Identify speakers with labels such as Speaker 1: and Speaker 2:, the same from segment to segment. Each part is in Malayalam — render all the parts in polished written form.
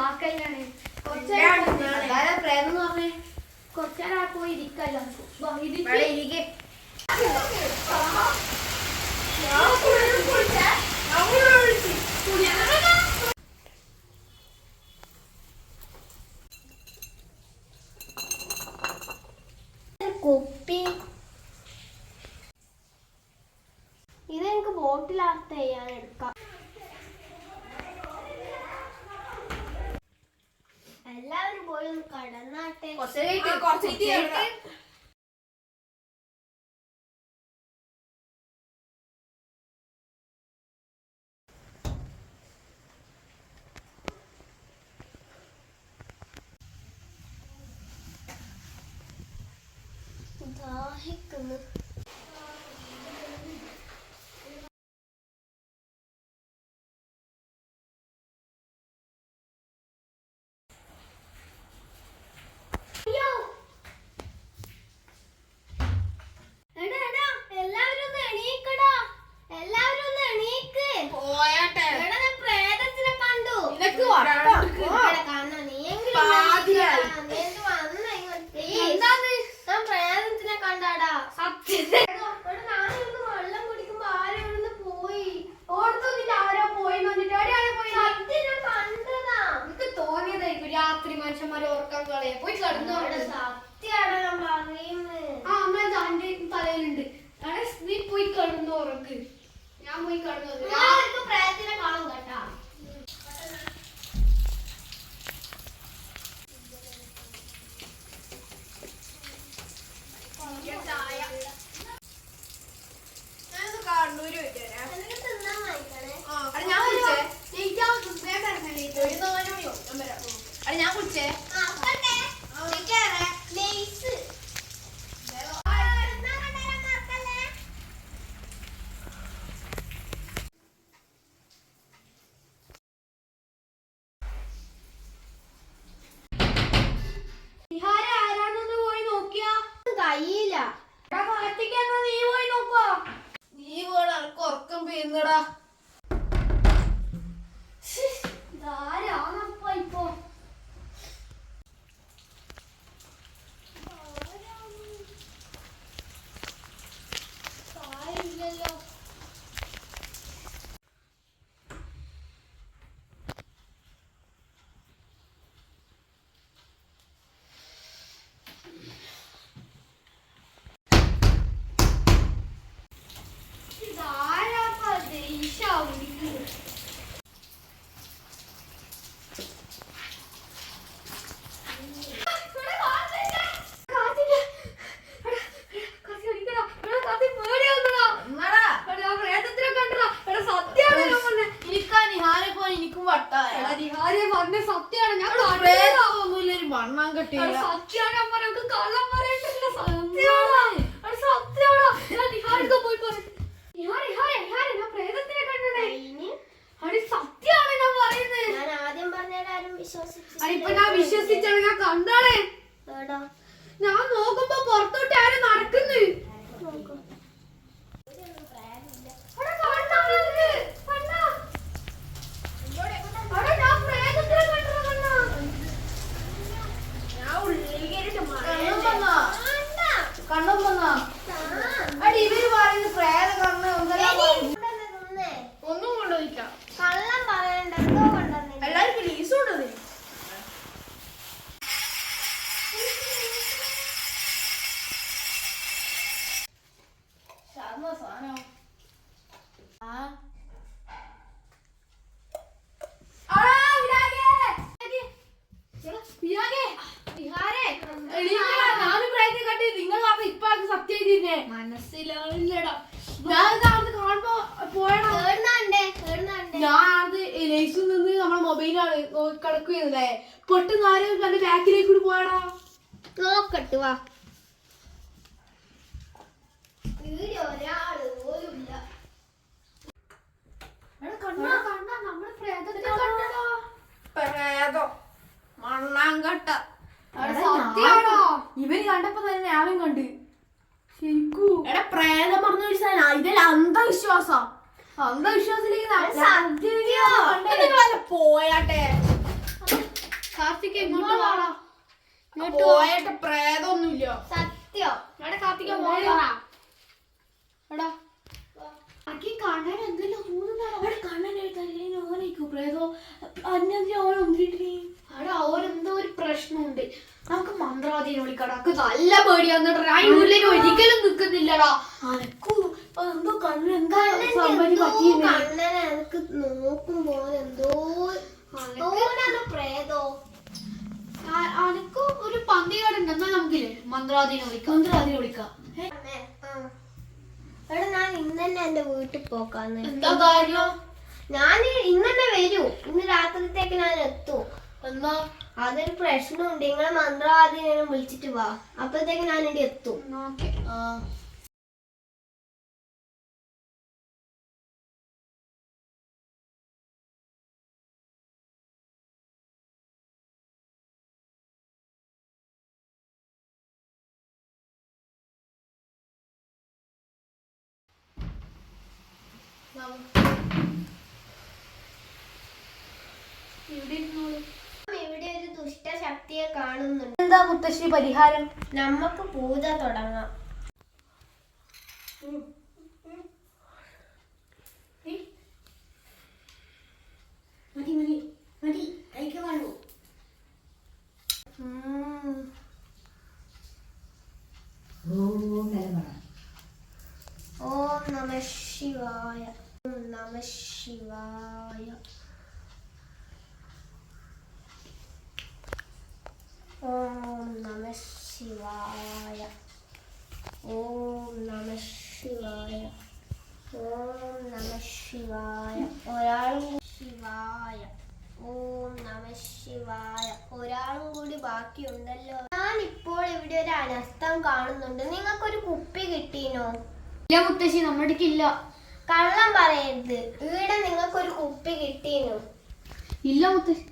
Speaker 1: പ്രാക്കല്ലാണ്. കുറച്ചേരം പോയി ഇരിക്കല്ലോ. കുപ്പി ഇതെനിക്ക് ബോട്ടിലാർത്ത് ചെയ്യാൻ എടുക്കാം. എല്ലാവരും പോയി ഒന്ന് കടന്നാട്ടെ. ദാഹിക്കുന്നു. രാത്രി മനുഷ്യന്മാരെ ഓർക്കാൻ കളയാ പോയി കടന്നു. തലയിലുണ്ട്. നീ പോയി കടന്നു ഉറക്ക്. ഞാൻ പോയി കടന്നു പ്രയത്തിനെ കാണും കേട്ടാ.
Speaker 2: ഞാൻ കുടിച്ചേ
Speaker 1: ആരാണെന്ന് പോയി നോക്കിയാ കയ്യില്ല. നീ പോയി നോക്കുവോ?
Speaker 2: നീ പോടാ, എനിക്ക് ഉറക്കം പെയ്യുന്നടാ.
Speaker 1: ആരാണപ്പ ഇപ്പൊ? ഇല്ലല്ലോ. വിശ്വസിച്ചാണ് ഞാൻ കണ്ടാളേ. ഞാൻ നോക്കുമ്പോ പുറത്തോട്ട് ആരും നടക്കുന്നു.
Speaker 2: കണ്ണും വന്നാ അടി ഇവര് പറയുന്ന പ്രേത കണ്ണ് ഒന്നും കൊണ്ടുപോയിക്കാം.
Speaker 1: കള്ളം പറയണ്ട. എന്തോ കൊണ്ടുവന്നില്ല.
Speaker 2: എല്ലാവർക്കും ലീസ് കൊണ്ടുവന്നേ. സാധനം മനസ്സിലാവില്ലടാ. ഞാൻ കാണുമ്പോ പോയടാ. ഞാൻ ലേസിൽ നിന്ന് നമ്മളെ മൊബൈലാണ് കിടക്കുകയല്ലേ. പെട്ടെന്ന് ആരും കണ്ട് ബാക്കിലേക്ക് കൂടി പോയടാ.
Speaker 1: നോക്കട്ട് വാ. ഒരാള് പോലും ഇല്ല.
Speaker 2: പ്രേതം മണ്ണാങ്കട്ട.
Speaker 1: ഇവര് കണ്ടപ്പോ തന്നെ ഞാനും കണ്ട്. ശരിക്കും
Speaker 2: എടാ പ്രേതം പറഞ്ഞു വെച്ചാൽ ഇതിൽ അന്ധവിശ്വാസം.
Speaker 1: അന്ധവിശ്വാസത്തിലേക്ക്
Speaker 2: പോയാട്ടെ. കാർത്തിക ഇങ്ങോട്ട് വാടാ. പോയിട്ട് പ്രേതൊന്നുമില്ല.
Speaker 1: സത്യം.
Speaker 2: എടാ കാർത്തിക പോടാ. എടാ കണ്ണൻ എന്തെല്ലാം കണ്ണനായിട്ടോ പ്രേതോ അന്നെന്തിനാ അവിടെ ഓരെന്തോ ഒരു പ്രശ്നമുണ്ട്. നമുക്ക് മന്ത്രവാദിനെ വിളിക്കടാ. നമുക്ക് നല്ല പേടിയാന്ന് ഉള്ളിൽ ഒരിക്കലും നിക്കുന്നില്ലടാ. അനക്കു എന്തോ കണ്ണൻ എന്താ
Speaker 1: കണ്ണനെ എനിക്ക് നോക്കുമ്പോ എന്തോ പ്രേതോ.
Speaker 2: അനക്ക് ഒരു പന്തികേടുണ്ട്. എന്നാ നമുക്കില്ലേ മന്ത്രവാദിനെ വിളിക്കാം.
Speaker 1: എടാ ഞാൻ ഇന്നെ എന്റെ വീട്ടിൽ പോക്കാന്ന്.
Speaker 2: എന്താ കാര്യം?
Speaker 1: ഞാൻ ഇന്നെ വരൂ. ഇന്ന് രാത്രിത്തേക്ക് ഞാൻ എത്തും.
Speaker 2: എന്നാ
Speaker 1: അതൊരു പ്രശ്നമുണ്ട്. നിങ്ങളെ മന്ത്രവാദിനെ വിളിച്ചിട്ട് വാ. അപ്പഴത്തേക്ക് ഞാൻ ഇവിടെ എത്തും. ഇവിടെ ഒരു ദുഷ്ടശക്തിയെ കാണുന്നുണ്ട്.
Speaker 2: എന്താ മുത്തശ്ശി പരിഹാരം?
Speaker 1: നമുക്ക് പൂജ തുടങ്ങാം. ഓം നമഃ ശിവായ. ഓം നമഃ ശിവായ. ഓം നമഃ ശിവായ. ഓം നമഃ ശിവായ. ഓം നമഃ ശിവായ. ഒരാളും ശിവായ. ഓം നമഃ ശിവായ. ഒരാളും കൂടി ബാക്കിയുണ്ടല്ലോ. ഞാൻ ഇപ്പോൾ ഇവിടെ ഒരു അനർത്ഥം കാണുന്നുണ്ട്. നിങ്ങൾക്കൊരു കുപ്പി കിട്ടീനോ?
Speaker 2: ഇല്ല മുത്തശ്ശി, നമ്മുടെ അടുക്കില്ല.
Speaker 1: കള്ളം പറയരുത്. ഇവിടെ നിങ്ങൾക്കൊരു കുപ്പി കിട്ടീനോ?
Speaker 2: ഇല്ല മുത്തശ്ശി.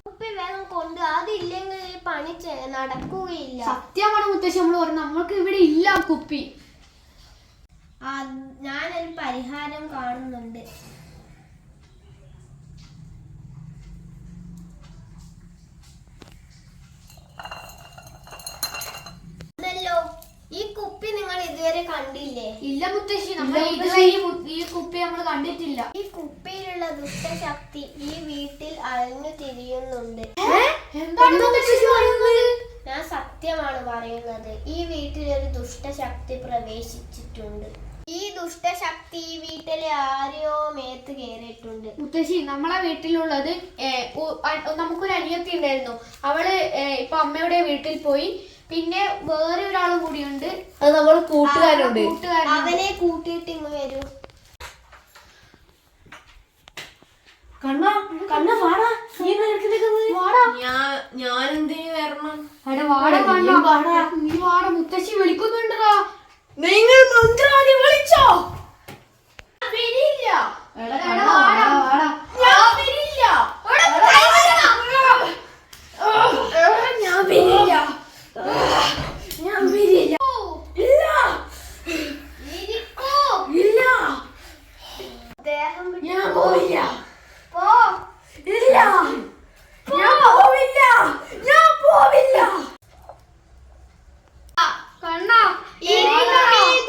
Speaker 1: കുപ്പി വേഗം കൊണ്ട്. അതില്ലെങ്കിൽ പണി നടക്കുകയില്ല.
Speaker 2: സത്യമാണ് മുത്തശ്ശി നമ്മൾ പറഞ്ഞു. നമ്മൾക്ക് ഇവിടെ ഇല്ല കുപ്പി.
Speaker 1: ഞാനൊരു പരിഹാരം കാണുന്നുണ്ട്. ഈ കുപ്പി നിങ്ങൾ ഇതുവരെ കണ്ടില്ലേ?
Speaker 2: ഇല്ല മുത്തശ്ശി, നമ്മൾ ഇതുവരെ ഈ കുപ്പി നമ്മൾ കണ്ടിട്ടില്ല.
Speaker 1: ഈ കുപ്പിയിലുള്ള ദുഷ്ടശക്തി ഈ വീട്ടിൽ അലഞ്ഞു തിരിയുന്നുണ്ട്.
Speaker 2: എന്താണ് മുത്തശ്ശി പറയുന്നത്?
Speaker 1: ഞാൻ സത്യമാണ് പറയുന്നത്. ഈ വീട്ടിൽ ഒരു ദുഷ്ടശക്തി പ്രവേശിച്ചിട്ടുണ്ട്. ഈ ദുഷ്ടശക്തി ഈ വീട്ടിലെ ആരെയോ മേത്ത് കയറിയിട്ടുണ്ട്.
Speaker 2: മുത്തശ്ശി, നമ്മളെ വീട്ടിലുള്ളത് നമുക്കൊരു അനിയത്തി ഉണ്ടായിരുന്നു. അവള് ഇപ്പൊ അമ്മയുടെ വീട്ടിൽ പോയി. പിന്നെ വേറെ ഒരാളും കൂടിയുണ്ട്. അത് നമ്മള് കൂട്ടുകാരുണ്ട്.
Speaker 1: അവനെ കൂട്ടിയിട്ട് ഇങ്ങ് വരൂ.
Speaker 2: ഞാൻ എന്തിനു വരണം? നീ വാട, മുത്തശ്ശി വിളിക്കുന്നുണ്ടോ? നിങ്ങൾ മന്ത്രവാദി വിളിച്ചോ? വരില്ല. ഞാൻ വരില്ല. ഞാൻ പോവില്ല. ഞാൻ പോവില്ല. കണ്ണാ,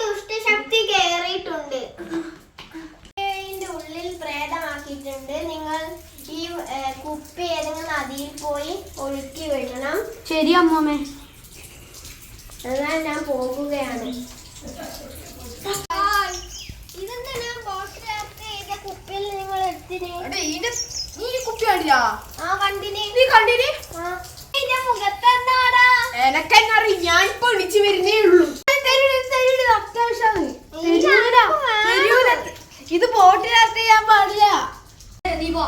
Speaker 1: ദുഷ്ടശക്തി കയറിയിട്ടുണ്ട്. ഉള്ളിൽ പ്രേതമാക്കിയിട്ടുണ്ട്. നിങ്ങൾ ഈ കുപ്പി ഏതെങ്കിലും നദിയിൽ പോയി ഒഴുക്കി വിടണം.
Speaker 2: ശരി അമ്മൂമ്മേ.
Speaker 1: എന്നാൽ ഞാൻ പോകുകയാണ്. ഇതെന്താണ് കുപ്പിയിൽ നിങ്ങൾ എടുത്തിന്?
Speaker 2: നീ കുപ്പി കണ്ടില്ല?
Speaker 1: ആ കണ്ടിന്.
Speaker 2: നീ കണ്ടിന്?
Speaker 1: എന്റെ മുഖത്തെന്താടാ?
Speaker 2: എനക്കെന്നറിയ, ഞാൻ ഇപ്പൊ വിളിച്ചു വരുന്നേ ഉള്ളൂ. അത്യാവശ്യമാണ്. ഇത് ബോട്ടിനകത്ത് ചെയ്യാൻ പാടില്ല. നീ പോ.